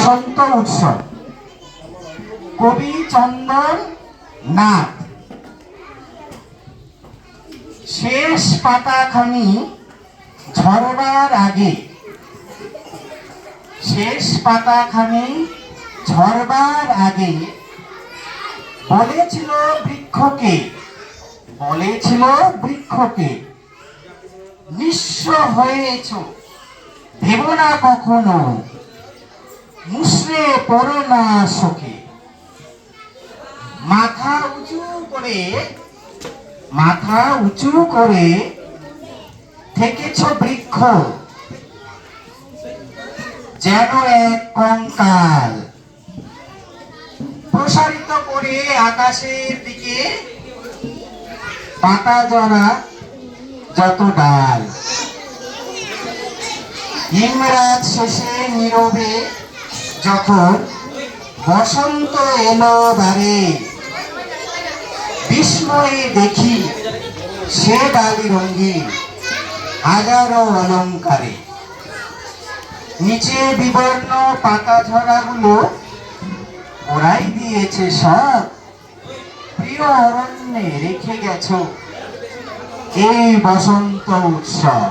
বসন্ত উৎসব। কবি চন্দন নাথ। শেষ পাতাখানি ঝরবার আগে, শেষ পাতাখানি ঝরবার আগে বলেছিল বৃক্ষকে, বলেছিল বৃক্ষকে, নিঃস্ব হয়েছ ভেব না কখনো, মুষড়ে পড়ো না শোকে। মাথা উঁচু করে, মাথা উঁচু করে থেকেছ বৃক্ষ, যেন এক কঙ্কাল। প্রসারিত করে আকাশের দিকে পাতা জড়া যত ডাল। ইংরাজ শেষে নীরবে যখন বসন্ত এলো বারে, বিস্ময়ে দেখি সে ডালি রঙিন হাজারো অলঙ্কারে। নিচে বিবর্ণ পাতা ঝরাগুলো ওরাই দিয়েছে সব, প্রিয় অরণ্যে রেখে গেছো এই বসন্ত উৎসব।